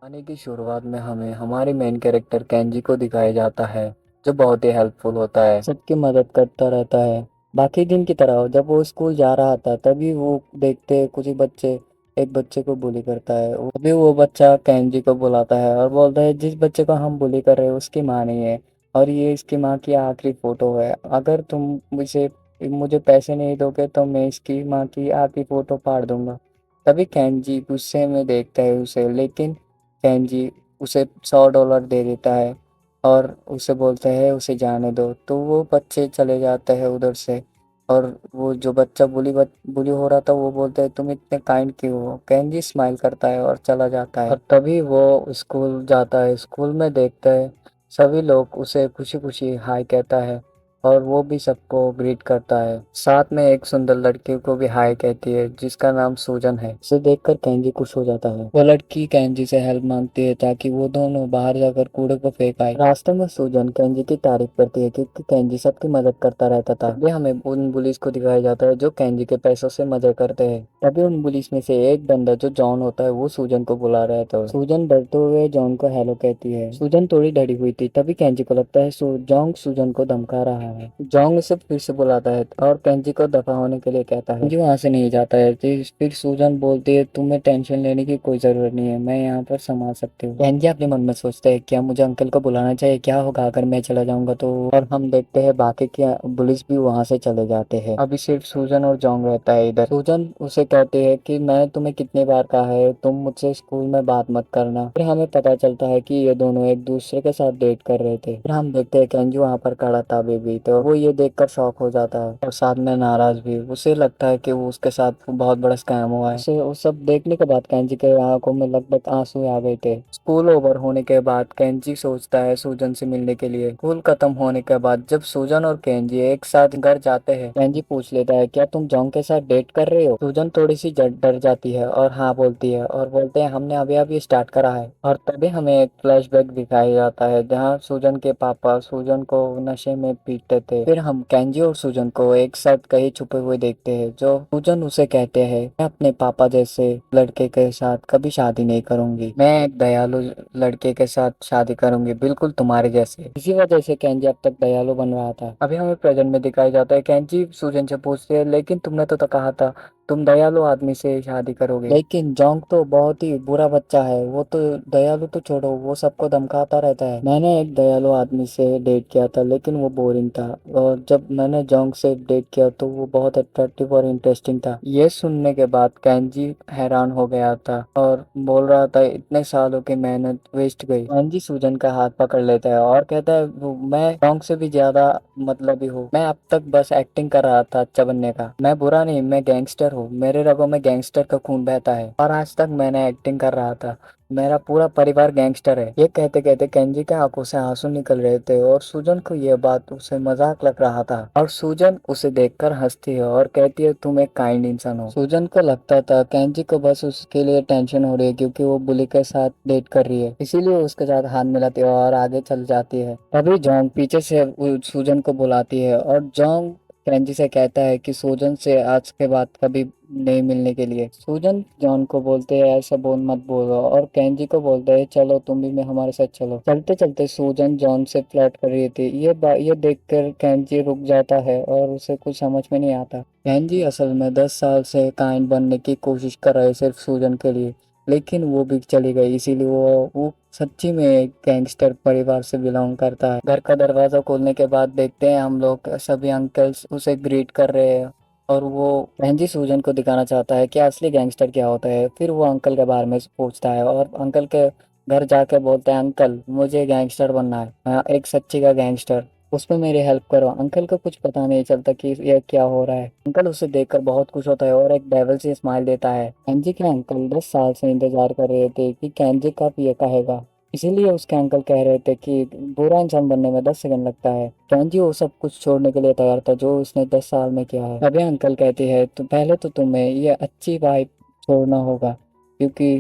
कहानी की शुरुआत में हमें हमारे मेन कैरेक्टर केंजी को दिखाया जाता है, जो बहुत ही हेल्पफुल होता है, सबकी मदद करता रहता है। बाकी दिन की तरह जब वो स्कूल जा रहा था तभी वो देखते हैं कुछ ही बच्चे एक बच्चे को बुली करता है। तभी वो बच्चा केंजी को बुलाता है और बोलता है जिस बच्चे को हम बुली कर रहे हैं उसकी माँ नहीं है और ये इसकी माँ की आखिरी फोटो है। अगर तुम मुझे पैसे नहीं दोगे तो मैं इसकी माँ की आखिरी फोटो फाड़ दूंगा। तभी केंजी गुस्से में देखता है उसे, लेकिन केंजी उसे $100 दे देता है और उसे बोलता है उसे जाने दो। तो वो बच्चे चले जाते हैं उधर से। और वो जो बच्चा बुली हो रहा था वो बोलता है तुम इतने काइंड क्यों हो। केंजी स्माइल करता है और चला जाता है और तभी वो स्कूल जाता है। स्कूल में देखता है सभी लोग उसे खुशी खुशी हाय कहता है और वो भी सबको ग्रीट करता है। साथ में एक सुंदर लड़की को भी हाय कहती है जिसका नाम सूजन है। इसे देखकर केंजी खुश हो जाता है। वो लड़की केंजी से हेल्प मांगती है ताकि वो दोनों बाहर जाकर कूड़े को फेंक आए। रास्ते में सूजन केंजी की तारीफ करती है क्योंकि केंजी सबकी मदद करता रहता था। तभी हमें उन पुलिस को दिखाया जाता है जो केंजी के पैसों से मजे करते हैं। तभी उन पुलिस में से एक बंदा जो जॉन होता है वो सूजन को बुला रहा था। सूजन डरते हुए जॉन को हेलो कहती है। सूजन थोड़ी डरी हुई थी। तभी केंजी को लगता है जॉन्ग सूजन को धमका रहा है। जॉन्ग उसे फिर से बुलाता है और केंजी को दफा होने के लिए कहता है। केंजी वहां से नहीं जाता है। फिर सूजन बोलती है तुम्हें टेंशन लेने की कोई जरूरत नहीं है, मैं यहाँ पर संभाल सकती हूँ। केंजी अपने मन में सोचता है क्या मुझे अंकल को बुलाना चाहिए, क्या होगा अगर मैं चला जाऊंगा तो। और हम देखते हैं बाकी के पुलिस भी वहां से चले जाते हैं। अभी सिर्फ सूजन और जॉन्ग रहता है इधर। सूजन उसे कहती है कि मैंने तुम्हें कितनी बार कहा है तुम मुझसे स्कूल में बात मत करना। फिर हमें पता चलता है कि ये दोनों एक दूसरे के साथ डेट कर रहे थे। फिर हम देखते हैं केंजी वहां पर खड़ा था अभी भी। तो वो ये देखकर शॉक हो जाता है और साथ में नाराज भी। उसे लगता है कि वो उसके साथ बहुत बड़ा स्कैम हुआ है। उसे वो सब देखने के बाद केंजी के आंखों में लगभग आंसू आ गए थे। स्कूल ओवर होने के बाद केंजी सोचता है सूजन से मिलने के लिए। स्कूल खत्म होने के बाद जब सूजन और केंजी एक साथ घर जाते हैं, केंजी पूछ लेता है क्या तुम जॉन्ग के साथ डेट कर रहे हो। सूजन थोड़ी सी डर जाती है और हाँ बोलती है और बोलते हैं हमने अभी अभी स्टार्ट करा है। और तभी हमें एक फ्लैशबैक दिखाया जाता है जहाँ सूजन के पापा सूजन को नशे में पीटते थे। फिर हम केंजी और सूजन को एक साथ कहीं छुपे हुए देखते हैं। जो सूजन उसे कहते हैं मैं अपने पापा जैसे लड़के के साथ कभी शादी नहीं करूंगी, मैं एक दयालु लड़के के साथ शादी करूंगी बिल्कुल तुम्हारे जैसे। इसी वजह से केंजी अब तक दयालु बन रहा था। अभी हमें प्रेजेंट में दिखाया जाता है केंजी सूजन से पूछते है लेकिन तुमने तो कहा था तुम दयालु आदमी से शादी करोगे। लेकिन जोंग तो बहुत ही बुरा बच्चा है, वो तो दयालु तो छोड़ो वो सबको धमकाता रहता है। मैंने एक दयालु आदमी से डेट किया था लेकिन वो बोरिंग था, और जब मैंने जोंग से डेट किया तो वो बहुत अट्रैक्टिव और इंटरेस्टिंग था। ये सुनने के बाद कैंजी हैरान हो गया था और बोल रहा था इतने सालों की मेहनत वेस्ट गई। कैंजी सूजन का हाथ पकड़ लेता है और कहता है मैं जोंग से भी ज्यादा मतलबी हूँ, मैं अब तक बस एक्टिंग कर रहा था अच्छा बनने का, मैं बुरा नहीं मैं गैंगस्टर हूँ, मेरे रगों में गैंगस्टर का खून बहता है और आज तक मैंने एक्टिंग कर रहा था, मेरा पूरा परिवार गैंगस्टर है। ये कहते कहते केंजी के आंखों से आंसू निकल रहे थे और सूजन को यह बात उसे मजाक लग रहा था। और सूजन उसे देखकर हंसती है और कहती है तुम एक काइंड इंसान हो। सूजन को लगता था केंजी को बस उसके लिए टेंशन हो रही है क्योंकि वो बुली के साथ डेट कर रही है, इसीलिए उसके साथ हाथ मिलाती है और आगे चल जाती है। तभी जोंग पीछे से सूजन को बुलाती है और जोंग केंजी से कहता है कि सूजन से आज के बाद कभी नहीं मिलने के लिए। सूजन जॉन को बोलते हैं ऐसा बोल मत बोलो और केंजी को बोलते हैं चलो तुम भी मैं हमारे साथ चलो। चलते चलते सूजन जॉन से फ्लर्ट कर रही थी। ये देखकर केंजी रुक जाता है और उसे कुछ समझ में नहीं आता। केंजी असल में 10 साल से काइंड बनने की कोशिश कर रहे सिर्फ सूजन के लिए, लेकिन वो भी चली गई, इसीलिए वो सच्ची में एक गैंगस्टर परिवार से बिलोंग करता है। घर का दरवाजा खोलने के बाद देखते हैं हम लोग सभी अंकल्स उसे ग्रीट कर रहे हैं और वो बहनजी सूजन को दिखाना चाहता है कि असली गैंगस्टर क्या होता है। फिर वो अंकल के बारे में पूछता है और अंकल के घर जाके बोलता है अंकल मुझे गैंगस्टर बनना है, हाँ, एक सच्ची का गैंगस्टर, उसमें मेरी हेल्प करो। अंकल को कुछ पता नहीं चलता कि ये क्या हो रहा है। अंकल उसे देखकर बहुत खुश होता है और एक डेविल से स्माइल देता है। केंजी के अंकल 10 साल से इंतजार कर रहे थे कि केंजी कब ये कहेगा, इसीलिए उसके अंकल कह रहे थे कि बुरा इंसान बनने में 10 सेकंड लगता है। केंजी वो सब कुछ छोड़ने के लिए तैयार था जो उसने 10 साल में किया है। तभी अंकल कहती है तो पहले तो तुम्हें ये अच्छी वाइब छोड़ना होगा क्योंकि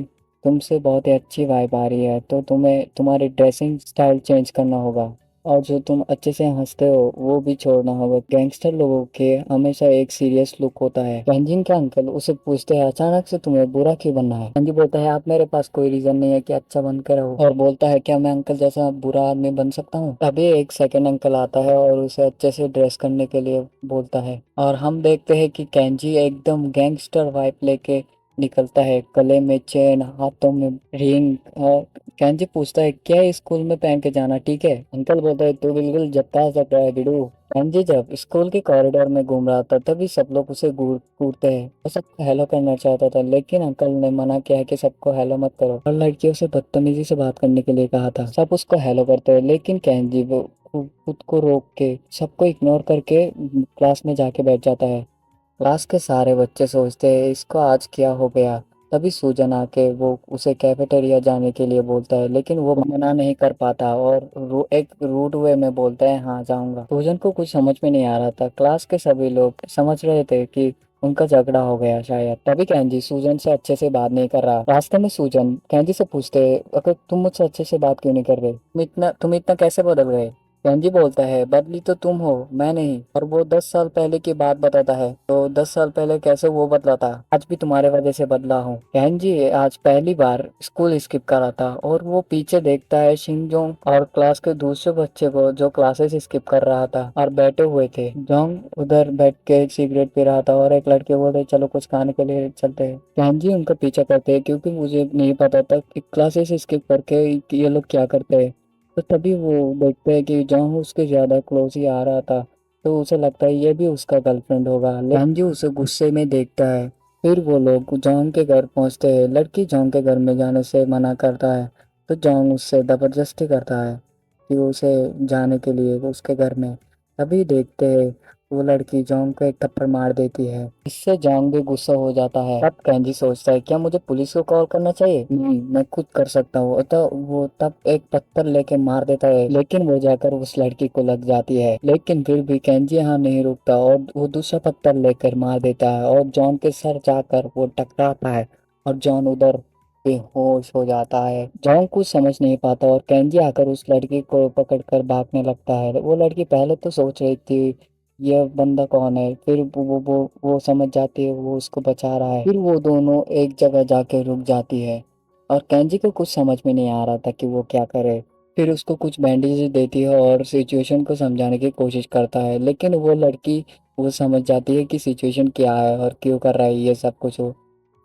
तुमसे बहुत ही अच्छी वाइब आ रही है, तो तुम्हें तुम्हारी ड्रेसिंग स्टाइल चेंज करना होगा। और जो तुम अच्छे से हंसते हो वो भी छोड़ना होगा। गैंगस्टर लोगों के हमेशा एक सीरियस लुक होता है। केंजिन का अंकल उसे पूछते हैं अचानक से तुम्हें बुरा क्यों बनना है। केंजी बोलता है आप मेरे पास कोई रीजन नहीं है कि अच्छा बनकर रहो, और बोलता है क्या मैं अंकल जैसा बुरा आदमी बन सकता हूँ। तभी एक सेकंड अंकल आता है और उसे अच्छे से ड्रेस करने के लिए बोलता है, और हम देखते हैं कि केंजी एकदम गैंगस्टर वाइब लेके निकलता है। गले में चेन, हाथों में रिंग। और केंजी पूछता है क्या स्कूल में पहन के जाना ठीक है। अंकल बोलता है तू बिल्कुल झक्कास लग रहा है बिडू। केंजी जब स्कूल के कॉरिडोर में घूम रहा था तभी सब लोग उसे घूरते हैं। वो सबको हेलो करना चाहता था, लेकिन अंकल ने मना किया है कि सबको हेलो मत करो, और लड़कियों से बदतमीजी से बात करने के लिए कहा था। सब उसको हेलो करते हैं, लेकिन केंजी वो खुद को रोक के सबको इग्नोर करके क्लास में जाके बैठ जाता है। क्लास के सारे बच्चे सोचते हैं इसको आज क्या हो गया। तभी सूजन आके वो उसे कैफेटेरिया जाने के लिए बोलता है, लेकिन वो मना नहीं कर पाता और एक रूड वे में बोलता है हाँ जाऊंगा। सूजन को कुछ समझ में नहीं आ रहा था। क्लास के सभी लोग समझ रहे थे कि उनका झगड़ा हो गया शायद। तभी केंजी सूजन से अच्छे से बात नहीं कर रहा। रास्ते में सूजन केंजी से पूछते है अगर तुम मुझसे अच्छे से बात क्यों नहीं कर रहे, तुम इतना कैसे बदल गए। केंजी बोलता है बदली तो तुम हो, मैं नहीं। और वो 10 साल पहले की बात बताता है, तो 10 साल पहले कैसे वो बदला था, आज भी तुम्हारे वजह से बदला हूँ। केंजी आज पहली बार स्कूल स्किप करा था और वो पीछे देखता है शिनजोंग और क्लास के दूसरे बच्चे को जो क्लासेस स्किप कर रहा था और बैठे हुए थे। जोंग उधर बैठ के एक सिगरेट पी रहा था और एक लड़के बोलते चलो कुछ खाने के लिए चलते हैं। केंजी उनका पीछा करते हैं क्योंकि मुझे नहीं पता था कि क्लासेस स्किप करके ये लोग क्या करते हैं। तो तभी वो देखते हैं कि जॉन उसके ज्यादा क्लोज ही आ रहा था, तो उसे लगता है ये भी उसका गर्लफ्रेंड होगा। लेकिन जो उसे गुस्से में देखता है। फिर वो लोग जॉन के घर पहुंचते हैं। लड़की जॉन के घर में जाने से मना करता है, तो जॉन उससे जबरदस्ती करता है कि उसे जाने के लिए उसके घर में। तभी देखते हैं वो लड़की जॉन्ग को एक थप्पड़ मार देती है। इससे जॉन्ग भी गुस्सा हो जाता है। तब केंजी सोचता है क्या मुझे पुलिस को कॉल करना चाहिए, नहीं मैं खुद कर सकता हूँ। तो वो तब एक पत्थर लेके मार देता है, लेकिन वो जाकर उस लड़की को लग जाती है। लेकिन फिर भी केंजी यहाँ नहीं रुकता और वो दूसरा पत्थर लेकर मार देता है और जॉन के सर जाकर वो टकराता है और जॉन उधर बेहोश हो जाता है। जॉन कुछ समझ नहीं पाता और केंजी आकर उस लड़की को पकड़कर भागने लगता है। वो लड़की पहले तो सोच रही थी ये बंदा कौन है, फिर वो समझ जाती है वो उसको बचा रहा है। फिर वो दोनों एक जगह जाके रुक जाती है और केंजी को कुछ समझ में नहीं आ रहा था कि वो क्या करे। फिर उसको कुछ बैंडेज देती है और सिचुएशन को समझाने की कोशिश करता है, लेकिन वो लड़की वो समझ जाती है कि सिचुएशन क्या है और क्यों कर रहा है ये सब कुछ वो।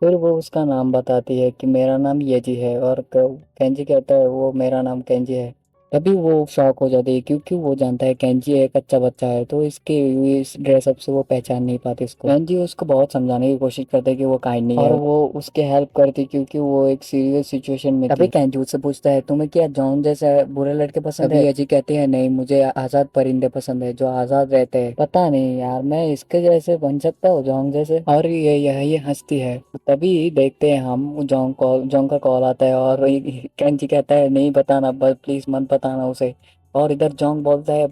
फिर वो उसका नाम बताती है कि मेरा नाम येजी है, और केंजी कहता है वो मेरा नाम केंजी है। तभी वो शॉक हो जाती है क्योंकि वो जानता है केंजी एक अच्छा बच्चा है, तो इसके इस ड्रेसअप से वो पहचान नहीं पाती इसको। केंजी उसको बहुत समझाने की कोशिश करता है कि वो काइंड नहीं है, और वो उसके हेल्प करती क्योंकि वो एक सीरियस सिचुएशन में थी। तभी केंजी उससे पूछता है तुम्हें क्या जॉन जैसा बुरे लड़के पसंद है। येजी कहते हैं नहीं मुझे आजाद परिंदे पसंद है जो आजाद रहते हैं। पता नहीं यार मैं इसके जैसे बन सकता हूँ जॉन जैसे, और ये हंसती है। तभी देखते हैं हम जॉन का कॉल आता है और केंजी कहता है नहीं बताना बस प्लीज मत बताना उसे। और इधर जॉन बोलता है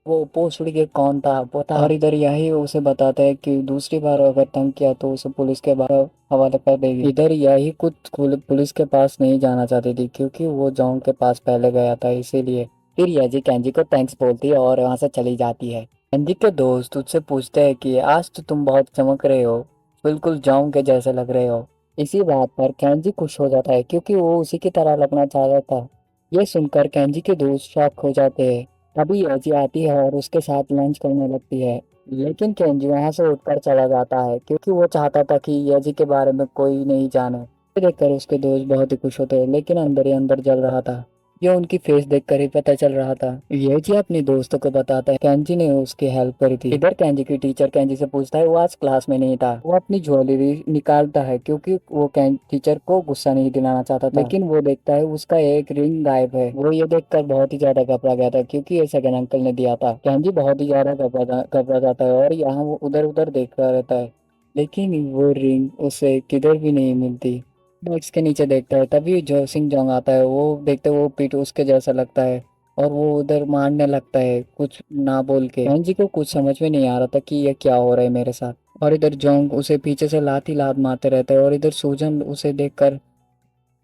वो पोस्ट के कौन था बता, और इधर यही उसे बताता है कि दूसरी बार अगर तंग किया तो उसे पुलिस के हवाले कर देगी। इधर यही कुछ पुलिस के पास नहीं जाना चाहती थी क्योंकि वो जॉन के पास पहले गया था इसीलिए। फिर याजी केंजी को थैंक्स बोलती है और वहां से चली जाती है। केंजी के दोस्त उससे पूछते हैं कि आज तो तुम बहुत चमक रहे हो, बिल्कुल जॉन के जैसे लग रहे हो। इसी बात पर केंजी खुश हो जाता है क्योंकि वो उसी की तरह लगना चाहता था। ये सुनकर केंजी के दोस्त शॉक हो जाते हैं। तभी एजी आती है और उसके साथ लंच करने लगती है, लेकिन केंजी वहां से उठकर चला जाता है क्योंकि वो चाहता था कि एजी के बारे में कोई नहीं जाने। ये देखकर उसके दोस्त बहुत ही खुश होते हैं, लेकिन अंदर ही अंदर जल रहा था। ये उनकी फेस देखकर ही पता चल रहा था। एजी अपने दोस्तों को बताता है केंजी ने उसकी हेल्प करी थी। इधर केंजी की टीचर केंजी से पूछता है वो आज क्लास में नहीं था। वो अपनी ज्वेलरी निकालता है क्योंकि वो टीचर को गुस्सा नहीं दिलाना चाहता था, लेकिन वो देखता है उसका एक रिंग गायब है। वो ये देखकर बहुत ही ज्यादा घबरा गया था क्योंकि ये सेकंड अंकल ने दिया था। केंजी बहुत ही ज्यादा घबरा जाता है और यहाँ वो उधर उधर देखता रहता है, लेकिन वो रिंग उसे किधर भी नहीं मिलती। डेस्क के नीचे देखता है तभी जो सिंह जोंग आता है। वो देखते वो पीठ उसके जैसा लगता है और वो उधर मारने लगता है कुछ ना बोल के। केंजी को कुछ समझ में नहीं आ रहा था कि ये क्या हो रहा है मेरे साथ। और इधर जोंग उसे पीछे से लात ही लात मारते रहता है और इधर सूजन उसे देखकर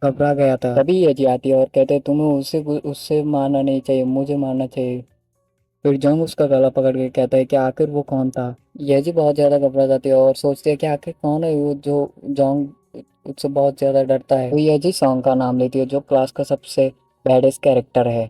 घबरा गया था। तभी ये जी आती है और कहते हैं तुम्हें उससे उससे मारना नहीं चाहिए, मुझे मारना चाहिए। फिर जंग उसका गला पकड़ के कहता है कि आखिर वो कौन था। ये जी बहुत ज्यादा घबरा जाती है और सोचती है कि आखिर कौन है वो जो जोंग उससे बहुत ज्यादा डरता है। तो ये जी सॉन्ग का नाम लेती है जो क्लास का सबसे बैडेस्ट कैरेक्टर है।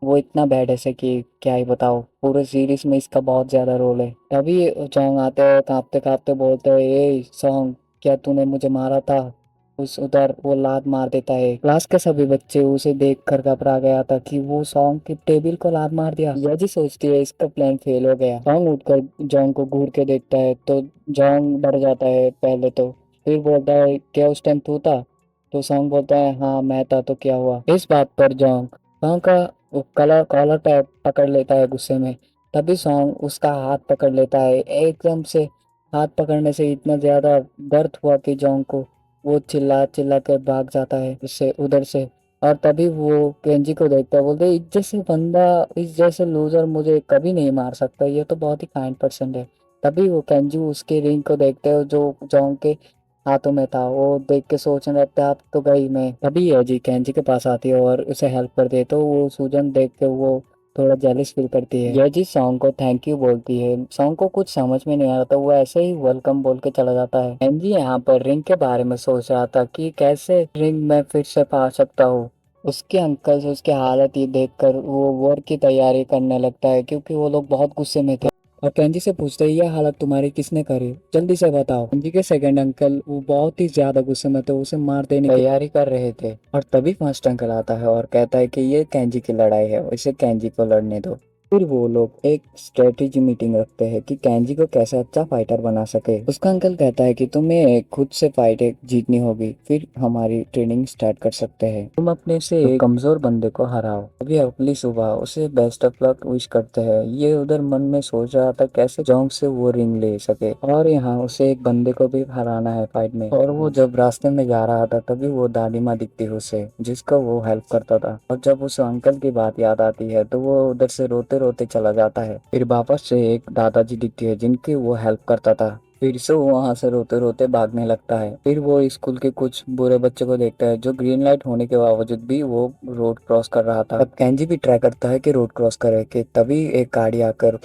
वो इतना बैडेस्ट है कि क्या ही बताओ, पूरे सीरीज में इसका बहुत ज्यादा रोल है। तभी जोंग आते हैं कांपते कांपते बोलते हैं ए सॉन्ग, क्या तूने मुझे मारा था। उस उधर वो लात मार देता है। क्लास के सभी बच्चे उसे देख कर घबरा गया था कि वो सॉन्ग की टेबल को लात मार दिया। यजी सोचती है इसका प्लान फेल हो गया। सॉन्ग उठकर जॉन्ग को घूर के देखता है तो जॉन्ग डर जाता है पहले तो, फिर बोलता है क्या उस टाइम तू था। तो सॉन्ग बोलता है हाँ मैं था, तो क्या हुआ। इस बात पर जॉन्ग सॉन्ग का वो कलर कॉलर पे पकड़ लेता है गुस्से में। तभी सॉन्ग उसका हाथ पकड़ लेता है एकदम से। हाथ पकड़ने से इतना ज्यादा दर्द हुआ कि जॉन्ग को वो चिल्ला चिल्ला कर भाग जाता है उससे उधर से। और तभी वो केंजी को देखता है, बोलते इस जैसे बंदा, इस जैसे लूजर मुझे कभी नहीं मार सकता, ये तो बहुत ही काइंड पर्सन है। तभी वो केंजी उसके रिंग को देखते हो जो जोंग के हाथों में था। वो देख के सोचने लगता है अब तो गई मैं। तभी ये जी केंजी के पास आती है और उसे हेल्प कर दे तो वो सूजन देख के वो थोड़ा जेलस फील करती है। ये जी सॉन्ग को थैंक यू बोलती है। सॉन्ग को कुछ समझ में नहीं आ रहा था, वो ऐसे ही वेलकम बोल के चला जाता है। एनजी यहाँ पर रिंग के बारे में सोच रहा था कि कैसे रिंग मैं फिर से पा सकता हूँ। उसके अंकल से उसकी हालत ये देखकर वो वॉर की तैयारी करने लगता है क्योंकि वो लोग बहुत गुस्से में थे। और केंजी से पूछते हैं ये हालत तुम्हारी किसने करी, जल्दी से बताओ। केंजी के सेकंड अंकल वो बहुत ही ज्यादा गुस्से में थे, उसे मार देने की तैयारी कर रहे थे। और तभी फर्स्ट अंकल आता है और कहता है कि ये केंजी की लड़ाई है, इसे केंजी को लड़ने दो। फिर वो लोग एक स्ट्रेटेजी मीटिंग रखते हैं कि केंजी को कैसे अच्छा फाइटर बना सके। उसका अंकल कहता है कि तुम्हें खुद से फाइट एक जीतनी होगी, फिर हमारी ट्रेनिंग स्टार्ट कर सकते हैं। तुम अपने से एक कमजोर बंदे को हराओ। अभी अगली सुबह उसे बेस्ट ऑफ लक विश करते हैं। ये उधर मन में सोच रहा था कैसे जोंग से वो रिंग ले सके, और यहाँ उसे एक बंदे को भी हराना है फाइट में। और वो जब रास्ते में जा रहा था तभी वो दादी माँ दिखती है उसे, जिसका वो हेल्प करता था। और जब उस अंकल की बात याद आती है तो वो उधर से रोते रोते चला जाता है। फिर वापस से एक दादाजी दिखती है जिनकी वो हेल्प करता था। फिर से वो वहां से रोते रोते भागने लगता है। फिर वो स्कूल के कुछ बुरे बच्चे को देखता है जो ग्रीन लाइट होने के बावजूद भी वो रोड क्रॉस कर रहा था। तब केंजी भी ट्राई करता है कि रोड क्रॉस करे कि तभी एक गाड़ी आकर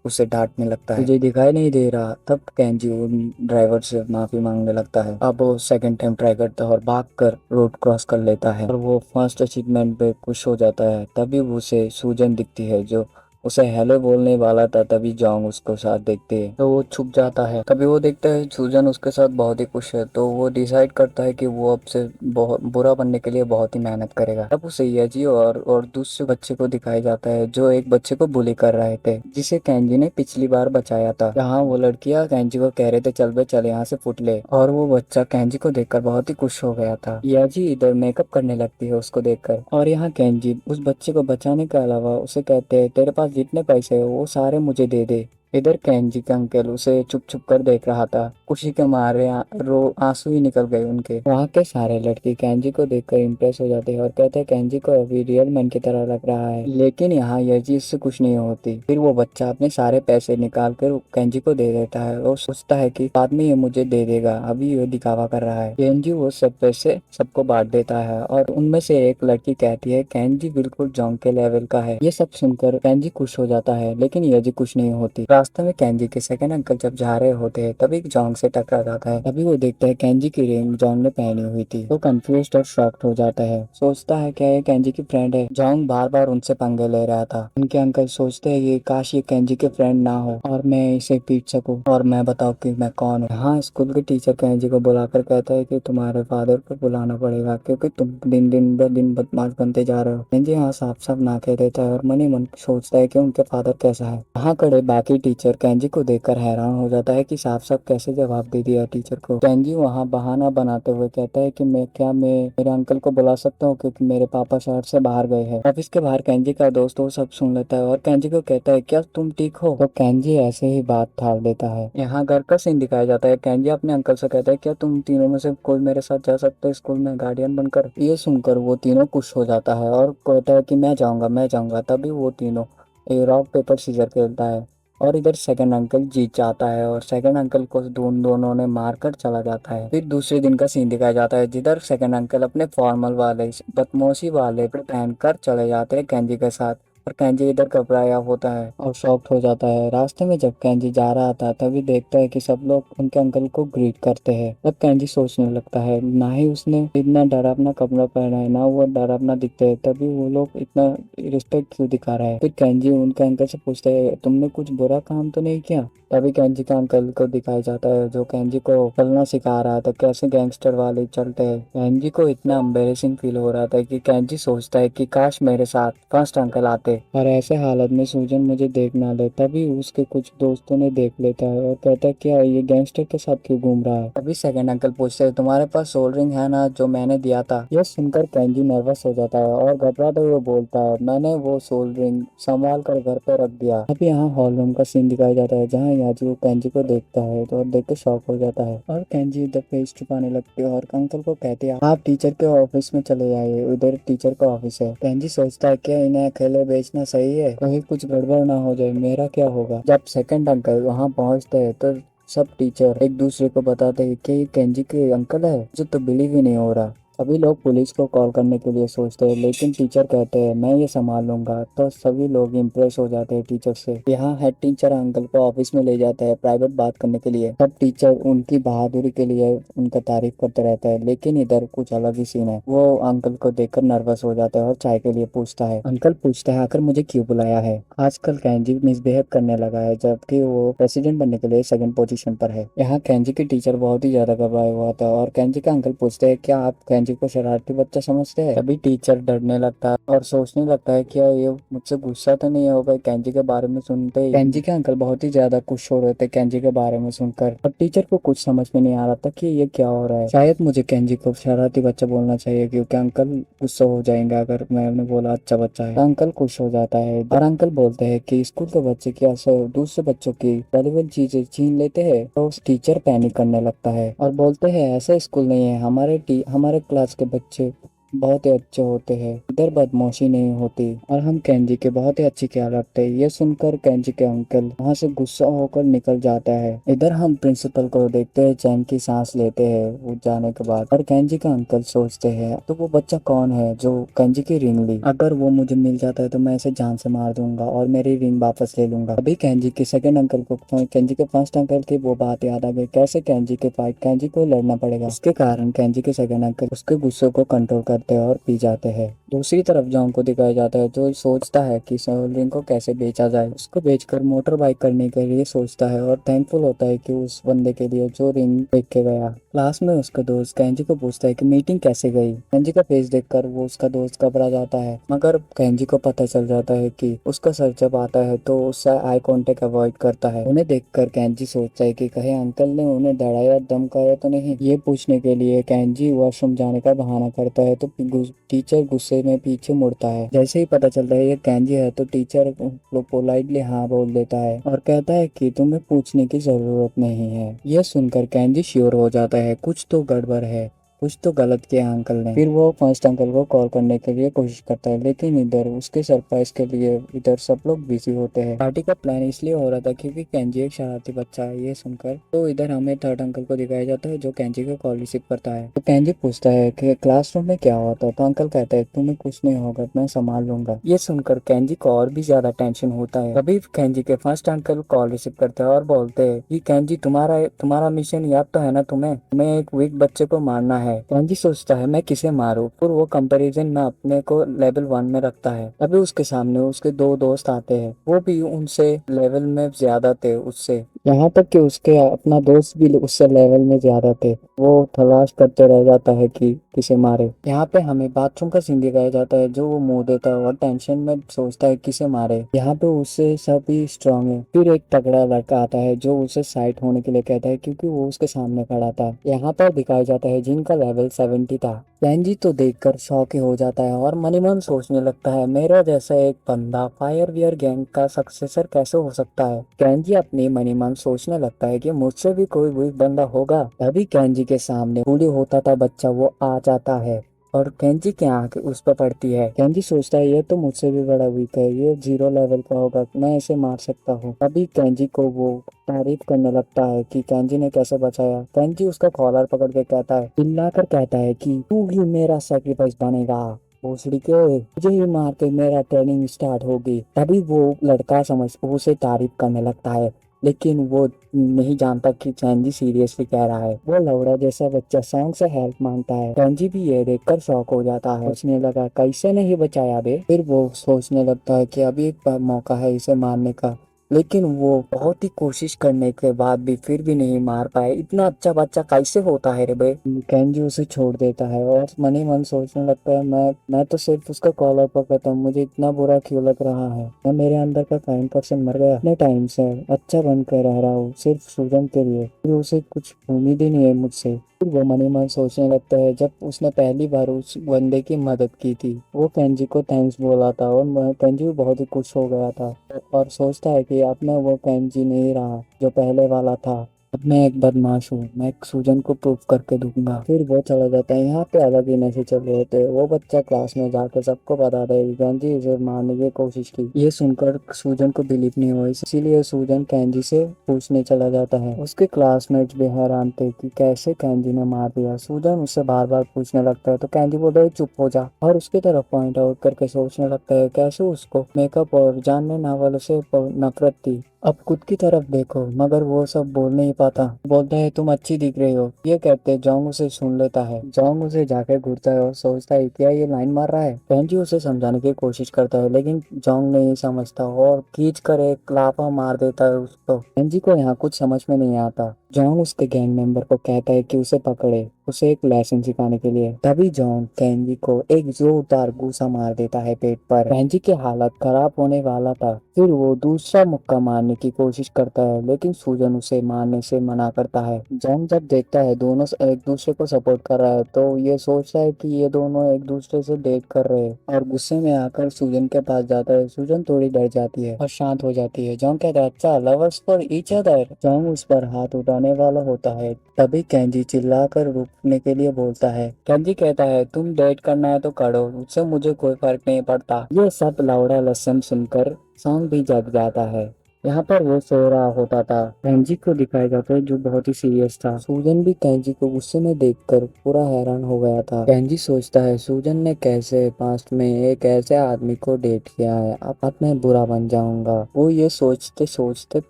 उसे डांटने लगता है, मुझे दिखाई नहीं दे रहा। तब केंजी उन ड्राइवर से माफी मांगने लगता है। अब वो सेकंड टाइम ट्राई करता है और भाग कर रोड क्रॉस कर लेता है और वो फर्स्ट अचीवमेंट पे खुश हो जाता है। तभी उसे सूजन दिखती है जो उसे हेलो बोलने वाला था। तभी जोंग उसको साथ देखते है तो वो छुप जाता है। तभी वो देखता है सूजन उसके साथ बहुत ही खुश है तो वो डिसाइड करता है कि वो अब से बहुत बुरा बनने के लिए बहुत ही मेहनत करेगा। तब उसे येजी और दूसरे बच्चे को दिखाया जाता है जो एक बच्चे को बुली कर रहे थे, जिसे केंजी ने पिछली बार बचाया था। जहाँ वो लड़कियां केंजी को कह रहे थे चल बे चल यहाँ से फुट ले, और वो बच्चा केंजी को देखकर बहुत ही खुश हो गया था। येजी इधर मेकअप करने लगती है उसको देखकर, और यहाँ केंजी उस बच्चे को बचाने के अलावा उसे कहते हैं तेरे पास जितने पैसे हो वो सारे मुझे दे दे। इधर केंजी का अंकल उसे चुप चुप कर देख रहा था, खुशी के मारे आंसू ही निकल गए उनके। वहाँ के सारे लड़के केंजी को देखकर इम्प्रेस हो जाते हैं और कहते हैं केंजी को अभी रियल मैन की तरह लग रहा है। लेकिन यहाँ येजी इससे कुछ नहीं होती। फिर वो बच्चा अपने सारे पैसे निकाल कर केंजी को दे देता है और सोचता है कि बाद में ये मुझे दे देगा, अभी ये दिखावा कर रहा है। केंजी वो सब पैसे सबको बांट देता है और उनमें से एक लड़की कहती है केंजी बिल्कुल जोंग के लेवल का है। ये सब सुनकर केंजी खुश हो जाता है लेकिन येजी खुश नहीं होती। रास्ते में केंजी के सेकंड अंकल जब जा रहे होते हैं तभी जोंग से टकरा जाता है। तभी वो देखता है केंजी की रिंग जोंग ने पहनी हुई थी तो कंफ्यूज और शॉक्ड हो जाता है। सोचता है क्या ये केंजी की फ्रेंड है। जोंग बार बार उनसे पंगे ले रहा था। उनके अंकल सोचते हैं ये काश ये केंजी के फ्रेंड ना हो और मैं इसे पीट सकूं और मैं बताऊं कि मैं कौन हूँ। हाँ, स्कूल के टीचर केंजी को बुलाकर कहता है कि तुम्हारे फादर को बुलाना पड़ेगा क्योंकि तुम दिन दिन ब दिन बदमाश बनते जा रहे हो। केंजी हाँ साफ साफ ना कह देता है और मन ही मन सोचता है कि उनके फादर कैसा है। वहाँ खड़े बाकी टीचर केंजी को देखकर हैरान हो जाता है कि साफ साफ कैसे जवाब दे दिया टीचर को। केंजी वहाँ बहाना बनाते हुए कहता है कि मैं मेरे अंकल को बुला सकता हूँ क्योंकि मेरे पापा शहर से बाहर गए हैं। ऑफिस के बाहर केंजी का दोस्त वो सब सुन लेता है और केंजी को कहता है क्या तुम ठीक हो। तो केंजी ऐसे ही बात टाल देता है। यहाँ घर का सीन दिखाया जाता है। केंजी अपने अंकल से कहता है क्या तुम तीनों में से कोई मेरे साथ जा सकते हैं स्कूल में गार्डियन बनकर। ये सुनकर वो तीनों खुश हो जाता है और कहता है कि मैं जाऊंगा मैं जाऊंगा। तभी वो तीनों रॉक पेपर सीजर खेलता है और इधर सेकंड अंकल जीत जाता है और सेकंड अंकल को दोनों ने मार कर चला जाता है। फिर दूसरे दिन का सीन दिखाया जाता है जिधर सेकंड अंकल अपने फॉर्मल वाले बदमाशी वाले कपड़े पहन कर चले जाते हैं केंजी के साथ। और केंजी इधर घबराया होता है और शॉक्ड हो जाता है। रास्ते में जब केंजी जा रहा था तभी देखता है कि सब लोग उनके अंकल को ग्रीट करते हैं। तब केंजी सोचने लगता है ना ही उसने इतना डरावना कपड़ा पहना है ना वो डरावना दिखते है, तभी वो लोग इतना रिस्पेक्ट क्यों दिखा रहा है। फिर केंजी उनके अंकल से पूछता है तुमने कुछ बुरा काम तो नहीं किया। तभी केंजी का अंकल को दिखाया जाता है जो केंजी को चलना सिखा रहा था, कैसे गैंगस्टर वाले चलते हैं। केंजी को इतना एम्बेरेसिंग फील हो रहा था कि केंजी सोचता है कि काश मेरे साथ फर्स्ट अंकल आते और ऐसे हालत में सूजन मुझे देख ना ले। तभी उसके कुछ दोस्तों ने देख लेता है और कहता है क्या ये गैंगस्टर के साथ क्यों घूम रहा है। तभी सेकंड अंकल पूछते हैं तुम्हारे पास सोल रिंग है ना जो मैंने दिया था। यह सुनकर केंजी नर्वस हो जाता है और घबराते हुए बोलता है मैंने वो सोल रिंग संभाल कर घर पे रख दिया। अब यहाँ हॉल रूम का सीन दिखाया जाता है जहाँ याजू केंजी को देखता है तो और देख के शॉक हो जाता है और केंजी इधर फेस छुपाने लगती है और अंकल को कहते हैं आप टीचर के ऑफिस में चले जाइए, उधर टीचर का ऑफिस है। केंजी सोचता है क्या इन्हें अकेले बेचना सही है, कहीं कुछ गड़बड़ ना हो जाए, मेरा क्या होगा। जब सेकंड अंकल वहाँ पहुँचते हैं तो सब टीचर एक दूसरे को बताते हैं कि ये केंजी के अंकल है, मुझे तो बिलीव ही नहीं हो रहा। सभी लोग पुलिस को कॉल करने के लिए सोचते हैं लेकिन टीचर कहते हैं मैं ये संभाल लूंगा। तो सभी लोग इम्प्रेस हो जाते हैं टीचर से। यहाँ हेड टीचर अंकल को ऑफिस में ले जाता है प्राइवेट बात करने के लिए। सब टीचर उनकी बहादुरी के लिए उनका तारीफ करते रहता है लेकिन इधर कुछ अलग ही सीन है। वो अंकल को देखकर नर्वस हो जाता है और चाय के लिए पूछता है। अंकल पूछता है आखिर मुझे क्यों बुलाया है। आजकल केंजी मिसबिहेव करने लगा है जबकि वो प्रेसिडेंट बनने के लिए सेकंड पोजीशन पर है। यहाँ केंजी की टीचर बहुत ही ज्यादा घबराया हुआ था और केंजी का अंकल पूछते हैं क्या आप केंजी को शरारती बच्चा समझते हैं। तभी टीचर डरने लगता है और सोचने लगता है क्या ये मुझसे गुस्सा तो नहीं होगा केंजी के बारे में सुनते ही। केंजी के अंकल बहुत ही ज्यादा खुश हो रहे थे केंजी के बारे में सुनकर और टीचर को कुछ समझ में नहीं आ रहा था कि ये क्या हो रहा है। शायद मुझे केंजी को शरारती बच्चा बोलना चाहिए क्योंकि अंकल गुस्सा हो जाएंगे अगर मैंने बोला अच्छा बच्चा है। तो अंकल खुश हो जाता है और अंकल बोलते हैं कि स्कूल के बच्चे क्या दूसरे बच्चों की वैल्यूबल चीजें छीन लेते हैं। तो टीचर पैनिक करने लगता है और बोलते हैं ऐसा स्कूल नहीं है, हमारे क्लास के बच्चे बहुत ही अच्छे होते हैं, इधर बदमाशी नहीं होती और हम केंजी के बहुत ही अच्छे ख्याल रखते हैं। ये सुनकर केंजी के अंकल वहाँ से गुस्सा होकर निकल जाता है। इधर हम प्रिंसिपल को देखते हैं चैन की सांस लेते हैं वो जाने के बाद और केंजी का अंकल सोचते हैं तो वो बच्चा कौन है जो केंजी की रिंग ली। अगर वो मुझे मिल जाता है तो मैं इसे जान से मार दूंगा और मेरी रिंग वापस ले लूंगा। अभी केंजी के सेकंड अंकल को केंजी के फर्स्ट अंकल की वो बात याद आ गई, कैसे केंजी के फाइट केंजी को लड़ना पड़ेगा। इसके कारण केंजी के सेकंड अंकल उसके गुस्से को कंट्रोल करते हैं और पी जाते हैं। दूसरी तरफ जॉन को दिखाया जाता है जो सोचता है कि सोल रिंग को कैसे बेचा जाए। उसको बेचकर मोटर बाइक करने के लिए सोचता है और थैंकफुल होता है कि उस बंदे के लिए जो रिंग बेच के गया। क्लास में उसका दोस्त केंजी को पूछता है कि मीटिंग कैसे गई। केंजी का फेस देखकर वो उसका दोस्त घबरा जाता है मगर केंजी को पता चल जाता है कि उसका सर जब आता है तो उससे आई कांटेक्ट अवॉइड करता है। उन्हें देखकर केंजी सोचता है कि कहीं अंकल ने उन्हें डराया धमकाया तो नहीं। ये पूछने के लिए केंजी वॉशरूम जाने का बहाना करता है तो टीचर गुस्से में पीछे मुड़ता है। जैसे ही पता चलता है ये केंजी है तो टीचर पोलाइटली हाँ बोल देता है और कहता है कि तुम्हें पूछने की जरूरत नहीं है। यह सुनकर केंजी श्योर हो जाता है कुछ तो गड़बड़ है, कुछ तो गलत किया अंकल ने। फिर वो फर्स्ट अंकल को कॉल करने के लिए कोशिश करता है लेकिन इधर उसके सरप्राइज के लिए इधर सब लोग बिजी होते हैं। पार्टी का प्लान इसलिए हो रहा था क्योंकि केंजी एक शरारती बच्चा है ये सुनकर। तो इधर हमें थर्ड अंकल को दिखाया जाता है जो केंजी का कॉल रिसीव करता है। तो केंजी पूछता है कि क्लासरूम में क्या हुआ था। तो अंकल कहता है तुम्हें कुछ नहीं होगा, मैं संभाल लूंगा। ये सुनकर केंजी को और भी ज्यादा टेंशन होता है। तभी केंजी के फर्स्ट अंकल कॉल रिसीव करते हैं और बोलते हैं कि केंजी तुम्हारा मिशन याद तो है ना, तुम्हें एक वीक बच्चे को मारना है। केंजी सोचता है मैं किसे मारूं, फिर वो कंपैरिजन में अपने को लेवल 1 में रखता है। तभी उसके सामने उसके दो दोस्त आते हैं, वो भी उनसे लेवल में ज्यादा थे उससे, यहाँ तक कि उसके अपना दोस्त भी उससे लेवल में ज्यादा थे। वो तलाश करते रह जाता है कि किसे मारे। यहाँ पे हमें बाथरूम का सीन दिखाया जाता है जो वो मुंह देता है और टेंशन में सोचता है किसे मारे। यहाँ पे उससे सभी स्ट्रांग है। फिर एक तगड़ा लड़का आता है जो उसे साइड होने के लिए कहता है क्योंकि वो उसके सामने खड़ा था। यहाँ पर दिखाया जाता है जिनका लेवल 70 था। केंजी तो देखकर शॉक ही हो जाता है और मन ही मन सोचने लगता है मेरा जैसा एक बंदा फायरवियर गैंग का सक्सेसर कैसे हो सकता है। केंजी अपनी मन ही मन सोचने लगता है कि मुझसे भी कोई वीक बंदा होगा। तभी केंजी के सामने बूढ़ी होता था बच्चा वो आ जाता है और केंजी की आंख उस पर पड़ती है। केंजी सोचता है ये तो मुझसे भी बड़ा वीक है, ये 0 लेवल का होगा, मैं इसे मार सकता हूँ। तभी केंजी को वो तारीफ करने लगता है कि केंजी ने कैसे बचाया। केंजी उसका कॉलर पकड़ के कहता है, चिल्लाकर कहता है कि तू ही मेरा सैक्रिफाइस बनेगा भोसड़ी के, मुझे ही मार के मेरा ट्रेनिंग स्टार्ट होगी। तभी वो लड़का समझ उसे तारीफ करने लगता है, लेकिन वो नहीं जानता कि केंजी सीरियसली कह रहा है। वो लौड़ा जैसा बच्चा सॉन्ग से हेल्प मांगता है। केंजी भी ये देखकर शॉक हो जाता है, सोचने लगा कैसे नहीं बचाया बे। फिर वो सोचने लगता है कि अभी एक मौका है इसे मारने का, लेकिन वो बहुत ही कोशिश करने के बाद भी फिर भी नहीं मार पाए। इतना अच्छा बच्चा कैसे होता है रे बे। केंजी उसे छोड़ देता है और मन ही मन सोचने लगता है, मैं तो सिर्फ उसका कॉलर पकड़ता हूँ, मुझे इतना बुरा क्यों लग रहा है। मैं मेरे अंदर का 9% मर गया। इतने टाइम से अच्छा बन कर रह रहा हूँ सिर्फ सूजन के लिए, फिर उसे कुछ उम्मीद ही नहीं है मुझसे। फिर वो मन ही मन सोचने लगता है जब उसने पहली बार उस बंदे की मदद की थी, वो केंजी को थैंक्स बोला था और केंजी भी बहुत ही खुश हो गया था और सोचता है कि अब मैं वो केंजी नहीं रहा जो पहले वाला था। अब मैं एक बदमाश हूँ, मैं सूजन को प्रूफ करके दूंगा। फिर वो चला जाता है। यहाँ पे अलग ही नशे चल रहे थे। वो बच्चा क्लास में जाकर सबको बताता है कि केंजी इसे मारने की कोशिश की। ये सुनकर सूजन को बिलीव नहीं हुआ, इसीलिए सूजन केंजी से पूछने चला जाता है। उसके क्लासमेट्स भी हैरान थे कि कैसे केंजी ने मार दिया। सूजन उससे बार बार पूछने लगता है तो केंजी बोलता है चुप हो जा, और उसकी तरफ पॉइंट आउट करके सोचने लगता है कैसे उसको मेकअप और जानने ना वालों से नफरत थी। अब खुद की तरफ देखो, मगर वो सब बोल नहीं पाता। बोलता है तुम अच्छी दिख रही हो। ये कहते जोंग उसे सुन लेता है। जोंग उसे जाके घूरता है और सोचता है क्या ये लाइन मार रहा है। पेंजी उसे समझाने की कोशिश करता है, लेकिन जोंग नहीं समझता और खींच कर एक लाफा मार देता है उसको। पेंजी को यहाँ कुछ समझ में नहीं आता। जोंग उसके गैंग मेंबर को कहता है कि उसे पकड़े, उसे एक लेसन सिखाने के लिए। तभी जोंग केंजी को एक जोरदार घूसा मार देता है पेट पर। केंजी की हालत खराब होने वाला था। फिर वो दूसरा मुक्का मारने की कोशिश करता है, लेकिन सूजन उसे मारने से मना करता है। जोंग जब देखता है दोनों एक दूसरे को सपोर्ट कर रहा है तो ये सोचता है कि ये दोनों एक दूसरे से डेट कर रहे हैं और गुस्से में आकर सूजन के पास जाता है। सूजन थोड़ी डर जाती है और शांत हो जाती है। जोंग कहता है अच्छा lovers for each other. Jong उस पर हाथ उठाने वाला होता है। तभी केंजी चिल्लाकर रुकने के लिए बोलता है। केंजी कहता है तुम डेट करना है तो करो, उससे मुझे कोई फर्क नहीं पड़ता। ये सब लाउडा लसन सुनकर सॉन्ग भी जग जाता है। यहाँ पर वो सो रहा होता था। केंजी को दिखाया जाता है जो बहुत ही सीरियस था। सूजन भी केंजी को गुस्से में देखकर पूरा हैरान हो गया था। केंजी सोचता है सूजन ने कैसे पास्ट में एक ऐसे आदमी को डेट किया है, अब मैं बुरा बन जाऊंगा। वो ये सोचते सोचते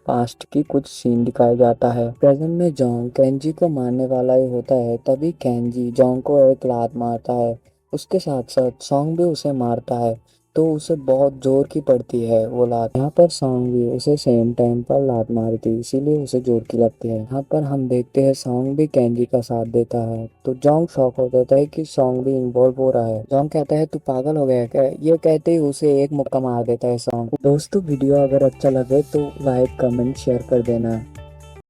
पास्ट की कुछ सीन दिखाया जाता है। प्रेजेंट में जोंग केंजी को मारने वाला ही होता है। तभी केंजी जोंग को एक लात मारता है। उसके साथ साथ सॉन्ग भी उसे मारता है, तो उसे बहुत जोर की पड़ती है वो लात। यहाँ पर सॉन्ग भी उसे सेम टाइम पर लात मारी थी, इसीलिए उसे जोर की लगती है। यहाँ पर हम देखते हैं सॉन्ग भी केंजी का साथ देता है, तो जोंग शॉक हो जाता है कि सॉन्ग भी इन्वॉल्व हो रहा है। जोंग कहता है तू पागल हो गया है क्या। ये कहते ही उसे एक मुक्का मार देता है सॉन्ग। दोस्तों वीडियो अगर अच्छा लगे तो लाइक कमेंट शेयर कर देना।